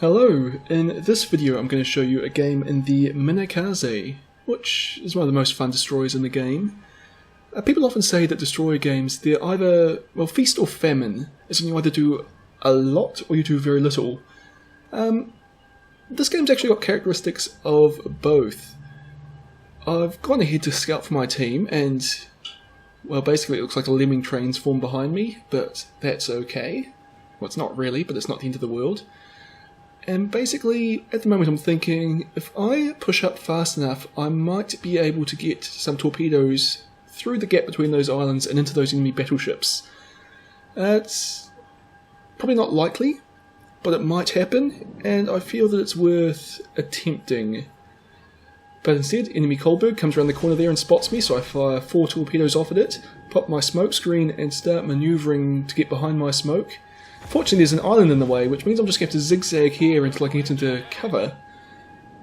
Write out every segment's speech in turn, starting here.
Hello, in this video I'm going to show you a game in the Minekaze, which is one of the most fun destroyers in the game. People often say that destroyer games, they're either, well, feast or famine, as in you either do a lot or you do very little. This game's actually got characteristics of both. I've gone ahead to scout for my team and, well, basically it looks like a lemming train's formed behind me, but that's okay. Well, it's not really, but it's not the end of the world. And basically, at the moment I'm thinking, if I push up fast enough, I might be able to get some torpedoes through the gap between those islands and into those enemy battleships. It's probably not likely, but it might happen, and I feel that it's worth attempting. But instead, enemy Kolberg comes around the corner there and spots me, so I fire 4 torpedoes off at it, pop my smoke screen and start manoeuvring to get behind my smoke. Fortunately there's an island in the way, which means I'm just going to have to zigzag here until I can get into cover.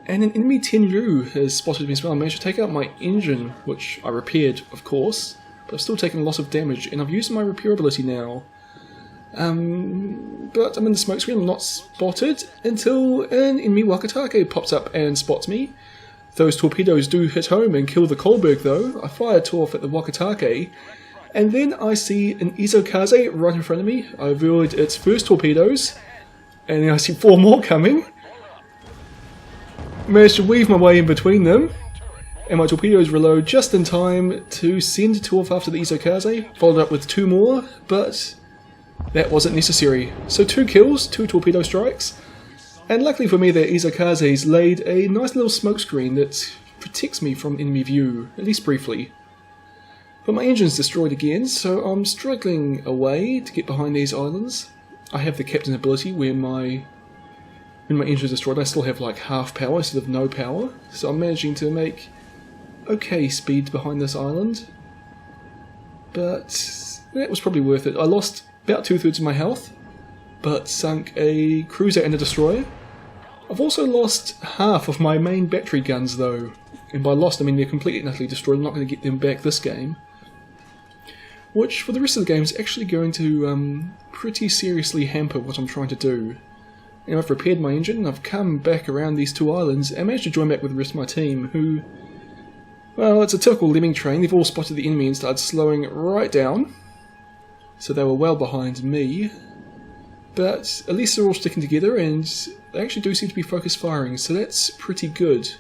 And an enemy Tenryu has spotted me as well. I managed to take out my engine, which I repaired, of course, but I've still taken a lot of damage, and I've used my repair ability now. But I'm in the smoke screen, I'm not spotted, until an enemy Wakatake pops up and spots me. Those torpedoes do hit home and kill the Kolberg though. I fire 2 off at the Wakatake, and then I see an Minekaze right in front of me. I avoid its first torpedoes, and then I see 4 more coming. Managed to weave my way in between them, and my torpedoes reload just in time to send 2 off after the Minekaze, followed up with 2 more, but that wasn't necessary. So 2 kills, 2 torpedo strikes, and luckily for me the Minekaze's laid a nice little smoke screen that protects me from enemy view, at least briefly. But my engine's destroyed again, so I'm struggling away to get behind these islands. I have the captain ability where when my engine's destroyed I still have like half power instead of no power, so I'm managing to make okay speed behind this island. But that was probably worth it. I lost about 2/3 of my health, but sunk a cruiser and a destroyer. I've also lost half of my main battery guns though, and by lost I mean they're completely and utterly destroyed. I'm not going to get them back this game. Which, for the rest of the game, is actually going to pretty seriously hamper what I'm trying to do. And I've repaired my engine, and I've come back around these 2 islands, and managed to join back with the rest of my team, who, well, it's a typical lemming train. They've all spotted the enemy and started slowing right down. So they were well behind me. But at least they're all sticking together, and they actually do seem to be focused firing, so that's pretty good.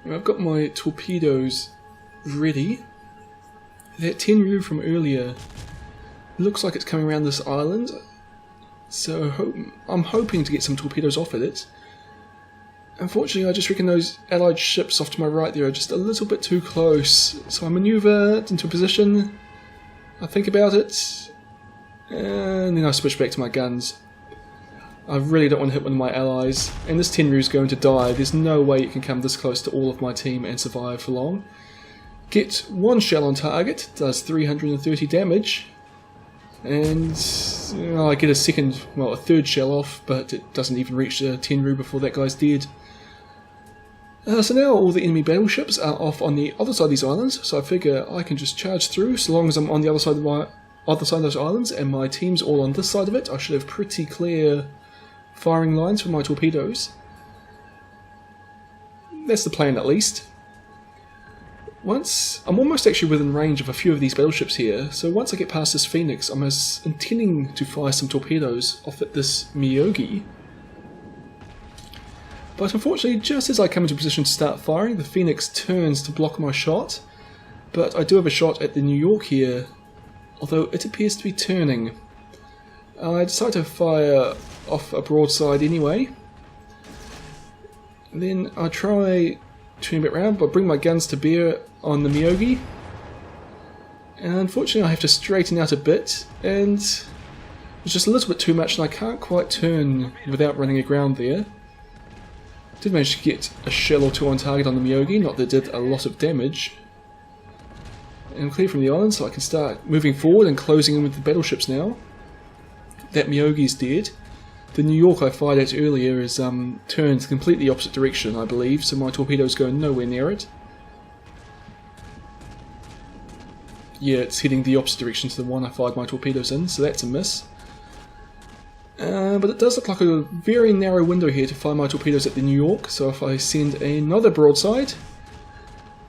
And I've got my torpedoes ready. That Tenryu from earlier looks like it's coming around this island, so I'm hoping to get some torpedoes off at it. Unfortunately I just reckon those allied ships off to my right there are just a little bit too close, so I manoeuvre into a position, I think about it, and then I switch back to my guns. I really don't want to hit one of my allies, and this Tenryu's going to die. There's no way it can come this close to all of my team and survive for long. Get 1 shell on target, does 330 damage, and I get a 3rd shell off, but it doesn't even reach the Tenryu before that guy's dead. So now all the enemy battleships are off on the other side of these islands, so I figure I can just charge through. So long as I'm on the other side of those islands and my team's all on this side of it, I should have pretty clear firing lines for my torpedoes. That's the plan at least. I'm almost actually within range of a few of these battleships here, so once I get past this Phoenix, I'm intending to fire some torpedoes off at this Minekaze. But unfortunately, just as I come into position to start firing, the Phoenix turns to block my shot. But I do have a shot at the New York here, although it appears to be turning. I decide to fire off a broadside anyway. And then I try turning it round, but bring my guns to bear on the Minekaze. And unfortunately I have to straighten out a bit, and it's just a little bit too much and I can't quite turn without running aground there. Did manage to get a shell or 2 on target on the Minekaze, not that it did a lot of damage. And I'm clear from the island, so I can start moving forward and closing in with the battleships now. That Minekaze's dead. The New York I fired at earlier is turned completely the opposite direction, I believe, so my torpedoes go nowhere near it. Yeah, it's heading the opposite direction to the one I fired my torpedoes in, so that's a miss. But it does look like a very narrow window here to fire my torpedoes at the New York, so if I send another broadside,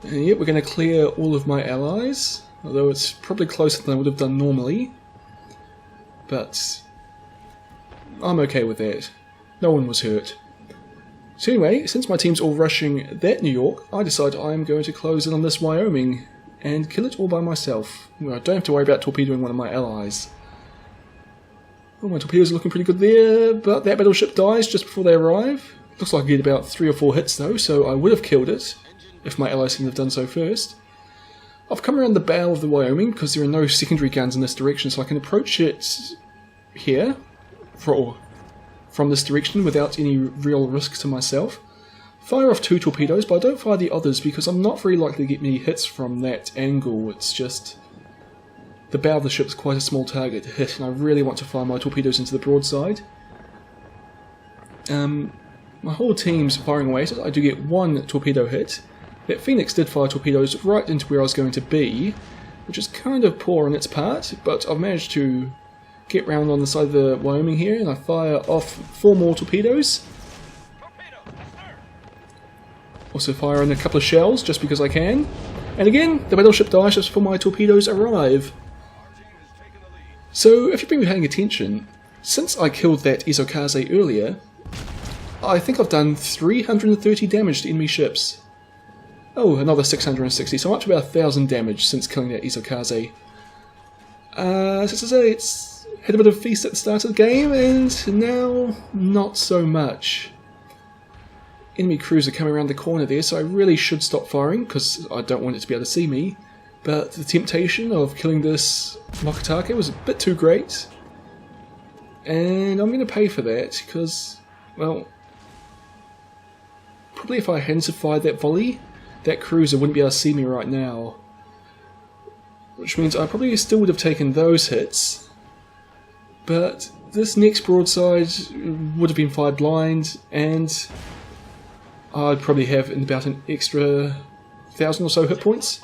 and yet we're going to clear all of my allies, although it's probably closer than I would have done normally, but I'm okay with that. No one was hurt. So anyway, since my team's all rushing that New York, I decide I'm going to close in on this Wyoming and kill it all by myself. Well, I don't have to worry about torpedoing one of my allies. Oh, my torpedoes are looking pretty good there, but that battleship dies just before they arrive. Looks like I get about 3 or 4 hits though, so I would have killed it if my allies hadn't have done so first. I've come around the bow of the Wyoming because there are no secondary guns in this direction, so I can approach it here from this direction without any real risk to myself. Fire off 2 torpedoes, but I don't fire the others because I'm not very likely to get many hits from that angle. It's just the bow of the ship is quite a small target to hit, and I really want to fire my torpedoes into the broadside. My whole team's firing away at it. I do get 1 torpedo hit. That Phoenix did fire torpedoes right into where I was going to be, which is kind of poor on its part, but I've managed to get round on the side of the Wyoming here, and I fire off 4 more torpedoes. Also fire in a couple of shells, just because I can. And again, the battleship dies just before my torpedoes arrive. So, if you've been paying attention, since I killed that Minekaze earlier, I think I've done 330 damage to enemy ships. Oh, another 660, so I'm up to about 1,000 damage since killing that Minekaze. So to say, it's had a bit of a feast at the start of the game, and now not so much. Enemy crews are coming around the corner there, so I really should stop firing, because I don't want it to be able to see me. But the temptation of killing this Mokotake was a bit too great, and I'm going to pay for that, because, well, probably if I hadn't fired that volley, that cruiser wouldn't be able to see me right now. Which means I probably still would have taken those hits, but this next broadside would have been fired blind, and I'd probably have about an extra 1,000 or so hit points.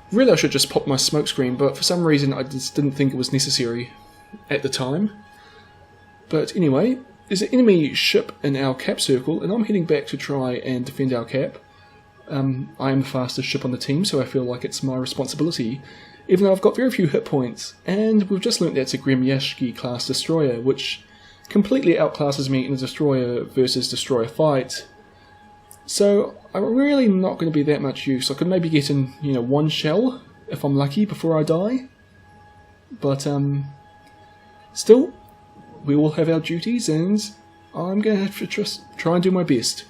Really I should just pop my smoke screen, but for some reason I just didn't think it was necessary at the time. But anyway, there's an enemy ship in our cap circle, and I'm heading back to try and defend our cap. I am the fastest ship on the team, so I feel like it's my responsibility, even though I've got very few hit points, and we've just learnt that's a Gremyashki class destroyer, which completely outclasses me in a destroyer versus destroyer fight. So I'm really not going to be that much use. I could maybe get in, 1 shell if I'm lucky before I die, but still, we all have our duties, and I'm going to have to just try and do my best.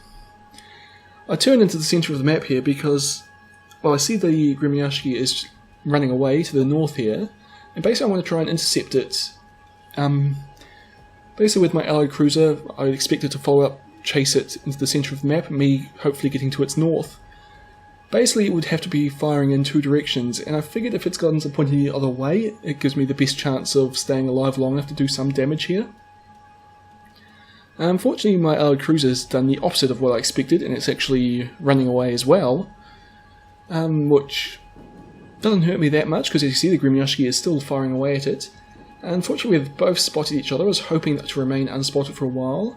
I turn into the centre of the map here because, well, I see the Gremyashki is running away to the north here, and basically I want to try and intercept it. Basically with my allied cruiser, I would expect it to follow up, chase it into the centre of the map, and me hopefully getting to its north. Basically it would have to be firing in 2 directions, and I figured if its guns are pointing the other way, it gives me the best chance of staying alive long enough to do some damage here. Unfortunately, my allied cruiser's done the opposite of what I expected, and it's actually running away as well, which doesn't hurt me that much, because as you see, the Gremyashki is still firing away at it. Unfortunately, we've both spotted each other. I was hoping to remain unspotted for a while.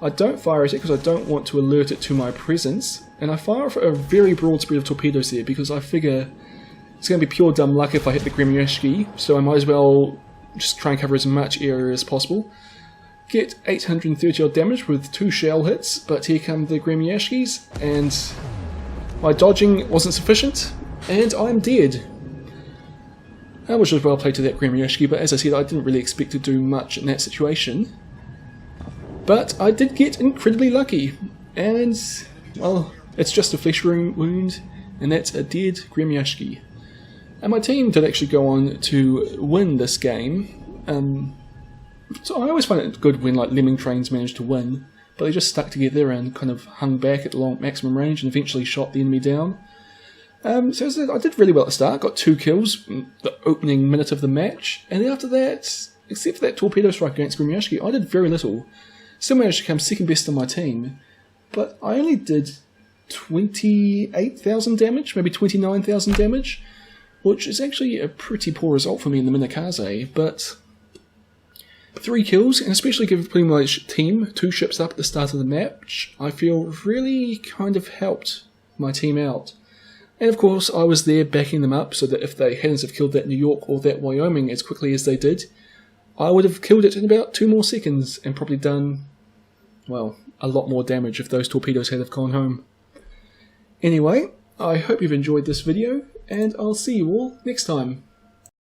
I don't fire at it because I don't want to alert it to my presence, and I fire off a very broad spread of torpedoes there, because I figure it's going to be pure dumb luck if I hit the Gremyashki, so I might as well just try and cover as much area as possible. Get 830 odd damage with 2 shell hits, but here come the Gremyashkis, and my dodging wasn't sufficient, and I'm dead. I was just well played to that Gremyashki, but as I said, I didn't really expect to do much in that situation. But I did get incredibly lucky, and, well, it's just a flesh wound, and that's a dead Gremyashki. And my team did actually go on to win this game. So I always find it good when lemming trains manage to win, but they just stuck together and kind of hung back at the maximum range and eventually shot the enemy down. So I did really well at the start, got 2 kills in the opening minute of the match, and after that, except for that torpedo strike against Gremyashki, I did very little. Still managed to come second best on my team, but I only did 28,000 damage, maybe 29,000 damage, which is actually a pretty poor result for me in the Minekaze, but 3 kills, and especially given putting my team 2 ships up at the start of the match, I feel really kind of helped my team out. And of course I was there backing them up so that if they hadn't have killed that New York or that Wyoming as quickly as they did, I would have killed it in about 2 more seconds and probably done, well, a lot more damage if those torpedoes had have gone home. Anyway, I hope you've enjoyed this video, and I'll see you all next time.